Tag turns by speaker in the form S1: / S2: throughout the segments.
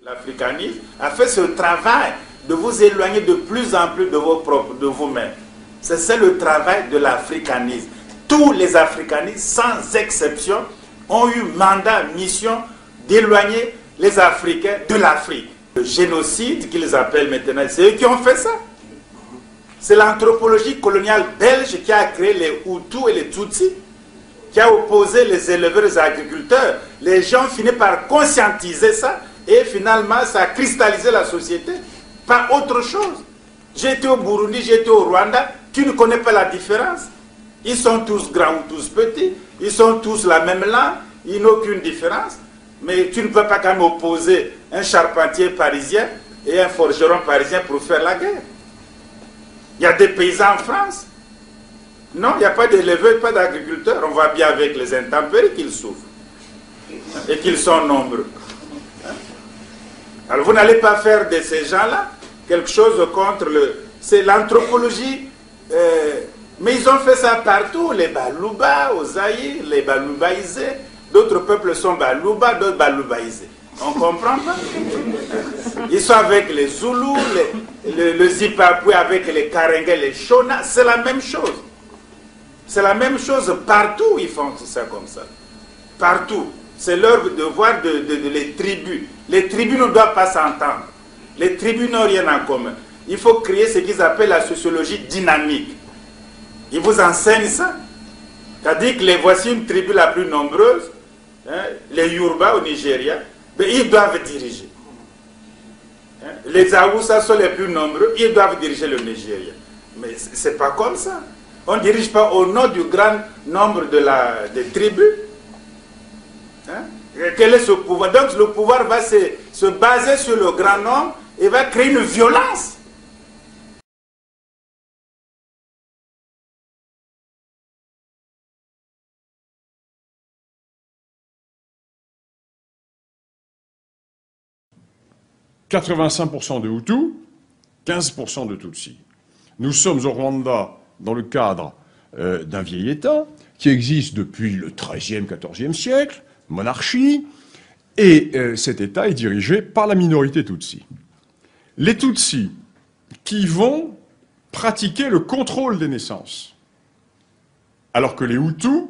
S1: L'africanisme a fait ce travail de vous éloigner de plus en plus de vous-même. C'est ça le travail de l'africanisme. Tous les africanistes, sans exception, ont eu mandat, mission d'éloigner les Africains de l'Afrique. Le génocide qu'ils appellent maintenant, c'est eux qui ont fait ça. C'est l'anthropologie coloniale belge qui a créé les Hutus et les Tutsis, qui a opposé les éleveurs et les agriculteurs. Les gens finissent par conscientiser ça et finalement ça a cristallisé la société. Pas autre chose. J'ai été au Burundi, j'ai été au Rwanda, tu ne connais pas la différence. Ils sont tous grands ou tous petits, ils sont tous la même langue, ils n'ont aucune différence. Mais tu ne peux pas quand même opposer un charpentier parisien et un forgeron parisien pour faire la guerre. Il y a des paysans en France. Non, il n'y a pas d'éleveurs, pas d'agriculteurs. On voit bien avec les intempéries qu'ils souffrent. Et qu'ils sont nombreux. Alors vous n'allez pas faire de ces gens-là quelque chose contre le... C'est l'anthropologie. Mais ils ont fait ça partout. Les Balouba, aux Zaïre, les Baloubaïsés. D'autres peuples sont Balouba, d'autres Baloubaïsés. On comprend pas? Ils sont avec les Zoulous, le Zimbabwe avec les Karenga, les Shona. C'est la même chose. C'est la même chose partout, ils font ça comme ça. Partout. C'est leur devoir de les tribus. Les tribus ne doivent pas s'entendre. Les tribus n'ont rien en commun. Il faut créer ce qu'ils appellent la sociologie dynamique. Ils vous enseignent ça. C'est-à-dire que voici une tribu la plus nombreuse, hein, les Yoruba au Nigeria, mais ils doivent diriger. Hein, les Aoussa sont les plus nombreux, ils doivent diriger le Nigeria. Mais ce n'est pas comme ça. On ne dirige pas au nom du grand nombre des tribus. Hein? Quel est ce pouvoir? Donc le pouvoir va se baser sur le grand nombre et va créer une violence.
S2: « 85% de Hutus, 15% de Tutsis. Nous sommes au Rwanda dans le cadre d'un vieil État qui existe depuis le XIIIe, XIVe siècle, monarchie, et cet État est dirigé par la minorité Tutsi. Les Tutsis qui vont pratiquer le contrôle des naissances, alors que les Hutus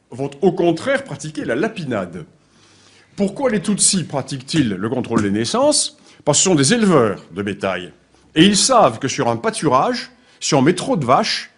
S2: vont au contraire pratiquer la lapinade. Pourquoi les Tutsis pratiquent-ils le contrôle des naissances? Parce que ce sont des éleveurs de bétail. Et ils savent que sur un pâturage, si on met trop de vaches,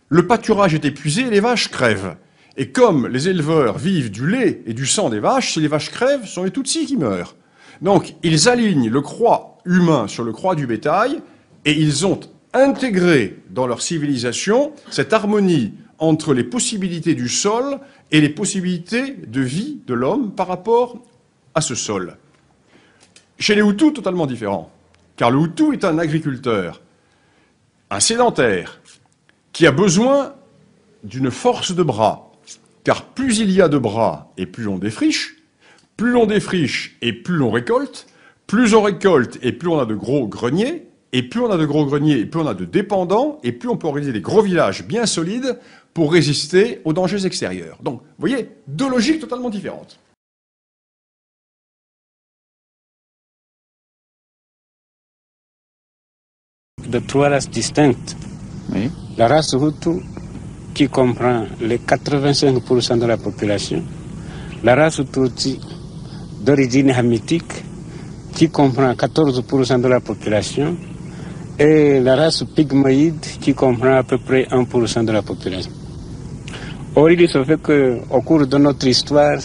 S2: le pâturage est épuisé et les vaches crèvent. Et comme les éleveurs vivent du lait et du sang des vaches, si les vaches crèvent, ce sont les Tutsis qui meurent. Donc, ils alignent le croît humain sur le croît du bétail et ils ont intégré dans leur civilisation cette harmonie entre les possibilités du sol et les possibilités de vie de l'homme par rapport à ce sol. Chez les Hutus, totalement différent. Car le Hutu est un agriculteur, un sédentaire, qui a besoin d'une force de bras. Car plus il y a de bras et plus on défriche et plus on récolte et plus on a de gros greniers, et plus on a de gros greniers et plus on a de dépendants, et plus on peut organiser des gros villages bien solides pour résister aux dangers extérieurs. Donc, vous voyez, deux logiques totalement différentes.
S3: De trois races distinctes. Oui. La race Hutu, qui comprend les 85% de la population, la race Tutsi d'origine hamitique, qui comprend 14% de la population, et la race pygmoïde, qui comprend à peu près 1% de la population. Or, il se fait qu'au cours de notre histoire,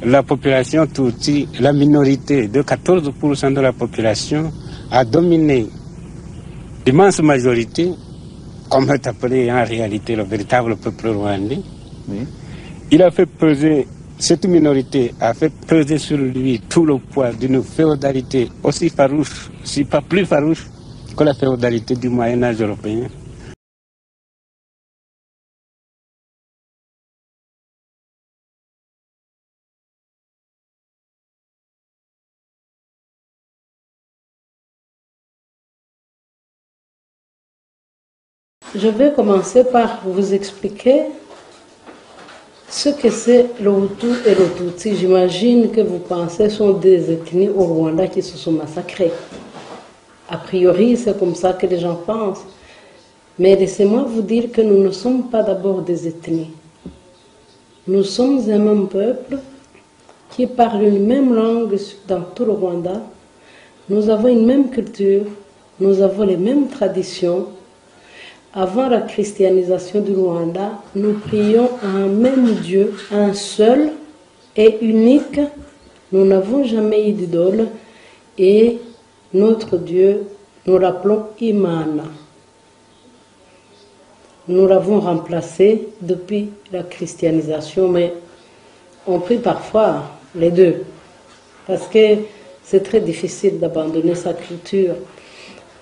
S3: la population Tutsi, la minorité de 14% de la population, a dominé l'immense majorité, comme est appelé en réalité le véritable peuple rwandais. Oui. Il a fait peser, cette minorité a fait peser sur lui tout le poids d'une féodalité aussi farouche, si pas plus farouche que la féodalité du Moyen-Âge européen.
S4: Je vais commencer par vous expliquer Ce que c'est le Hutu et le Tutsi, j'imagine que vous pensez sont des ethnies au Rwanda qui se sont massacrées. A priori, c'est comme ça que les gens pensent. Mais laissez-moi vous dire que nous ne sommes pas d'abord des ethnies. Nous sommes un même peuple qui parle une même langue dans tout le Rwanda. Nous avons une même culture, nous avons les mêmes traditions. Avant la christianisation du Rwanda, nous prions à un même Dieu, un seul et unique. Nous n'avons jamais eu d'idole et notre Dieu, nous l'appelons Imana. Nous l'avons remplacé depuis la christianisation, mais on prie parfois les deux, parce que c'est très difficile d'abandonner sa culture.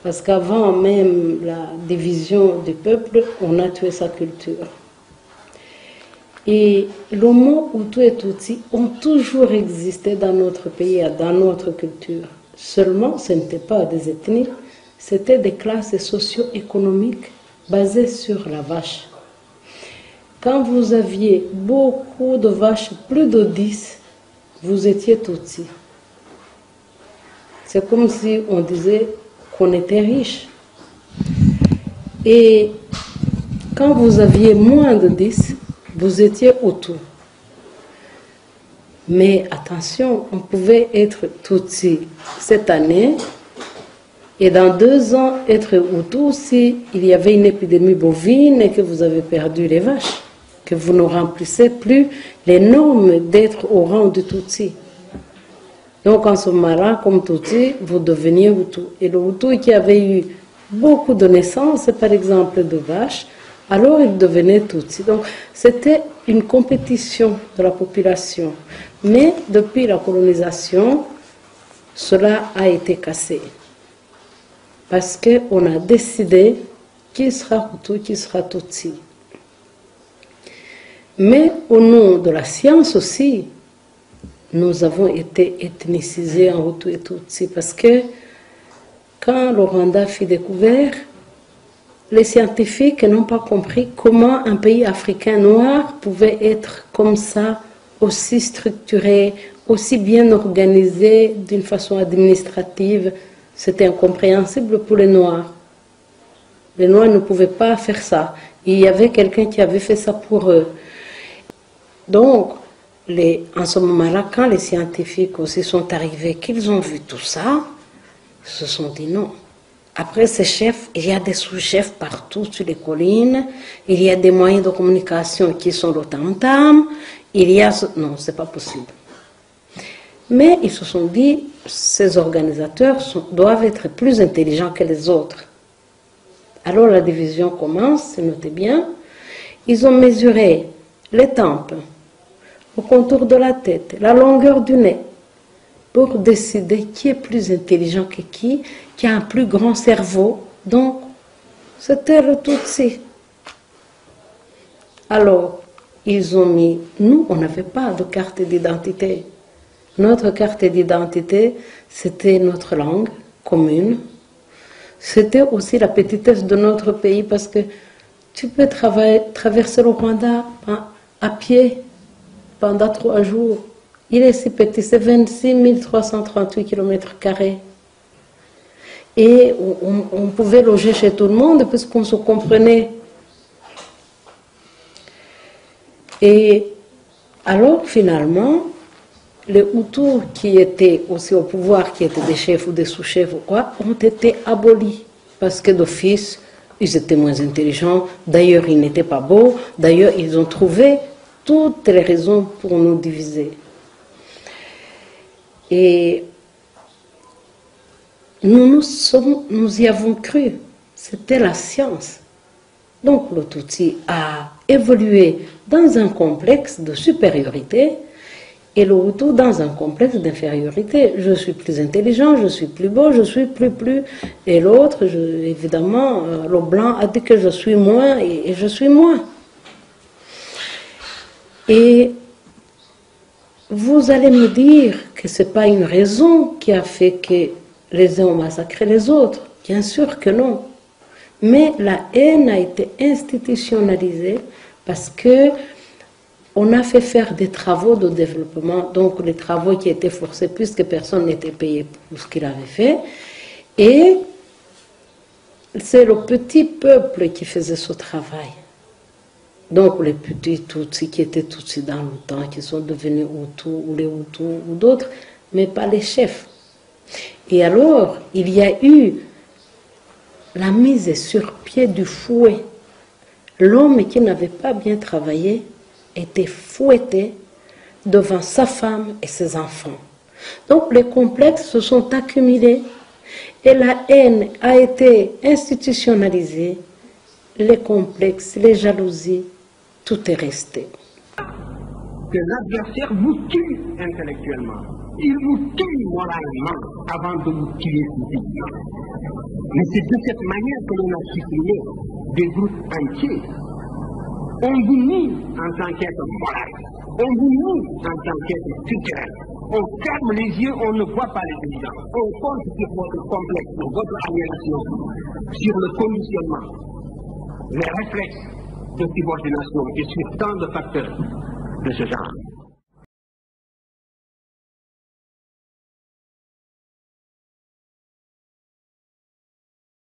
S4: Parce qu'avant même la division du peuple, on a tué sa culture. Et le mot Hutu et Tutsi ont toujours existé dans notre pays, dans notre culture. Seulement, ce n'étaient pas des ethnies, c'était des classes socio-économiques basées sur la vache. Quand vous aviez beaucoup de vaches, plus de 10, vous étiez Tutsi. C'est comme si on disait qu'on était riche. Et quand vous aviez moins de 10, vous étiez Hutu. Mais attention, on pouvait être Tutsi cette année et dans 2 ans être Hutu si il y avait une épidémie bovine et que vous avez perdu les vaches, que vous ne remplissez plus les normes d'être au rang de Tutsi. Donc en ce moment-là, comme Tutsi, vous deveniez Hutu. Et le Hutu qui avait eu beaucoup de naissances, par exemple de vaches, alors il devenait Tutsi. Donc c'était une compétition de la population. Mais depuis la colonisation, cela a été cassé. Parce qu'on a décidé qui sera Hutu, qui sera Tutsi. Mais au nom de la science aussi, nous avons été ethnicisés en Hutu et Tutsi. Parce que quand le Rwanda fut découvert, les scientifiques n'ont pas compris comment un pays africain noir pouvait être comme ça, aussi structuré, aussi bien organisé d'une façon administrative. C'était incompréhensible pour les Noirs. Les Noirs ne pouvaient pas faire ça. Il y avait quelqu'un qui avait fait ça pour eux. Donc, en ce moment-là, quand les scientifiques aussi sont arrivés, qu'ils ont vu tout ça, ils se sont dit non. Après ces chefs, il y a des sous-chefs partout sur les collines, il y a des moyens de communication qui sont le tam-tam, il y a... Non, c'est pas possible. Mais ils se sont dit, ces organisateurs doivent être plus intelligents que les autres. Alors la division commence, notez bien, ils ont mesuré les tempes, le contour de la tête, la longueur du nez, pour décider qui est plus intelligent que qui a un plus grand cerveau. Donc, c'était le Tutsi. Alors, ils ont mis... Nous, on n'avait pas de carte d'identité. Notre carte d'identité, c'était notre langue commune. C'était aussi la petitesse de notre pays, parce que tu peux traverser le Rwanda à pied pendant 3 jours. Il est si petit, c'est 26 338 km². Et on pouvait loger chez tout le monde puisqu'on se comprenait. Et alors, finalement, les Hutus qui étaient aussi au pouvoir, qui étaient des chefs ou des sous-chefs ou quoi, ont été abolis. Parce que d'office, ils étaient moins intelligents. D'ailleurs, ils n'étaient pas beaux. D'ailleurs, ils ont trouvé toutes les raisons pour nous diviser. Et nous y avons cru. C'était la science. Donc le Tutsi a évolué dans un complexe de supériorité et le Hutu dans un complexe d'infériorité. Je suis plus intelligent, je suis plus beau, je suis plus. Et l'autre, évidemment, le blanc a dit que je suis moins et je suis moins. Et vous allez me dire que ce n'est pas une raison qui a fait que les uns ont massacré les autres. Bien sûr que non. Mais la haine a été institutionnalisée parce que on a fait faire des travaux de développement, donc les travaux qui étaient forcés puisque personne n'était payé pour ce qu'il avait fait. Et c'est le petit peuple qui faisait ce travail. Donc les petits Tutsis qui étaient Tutsis dans le temps, qui sont devenus Hutus ou les Hutus ou d'autres, mais pas les chefs. Et alors, il y a eu la mise sur pied du fouet. L'homme qui n'avait pas bien travaillé était fouetté devant sa femme et ses enfants. Donc les complexes se sont accumulés et la haine a été institutionnalisée. Les complexes, les jalousies, tout est resté.
S5: Que l'adversaire vous tue intellectuellement, il vous tue moralement avant de vous tuer physiquement. Mais c'est de cette manière que l'on a supprimé des groupes entiers. On vous nie en tant qu'être moral, on vous nie en tant qu'être culturel. On ferme les yeux, on ne voit pas les évidences. On compte sur votre complexe, sur votre aliénation, sur le conditionnement, les réflexes de subordination et sur tant de facteurs de ce genre.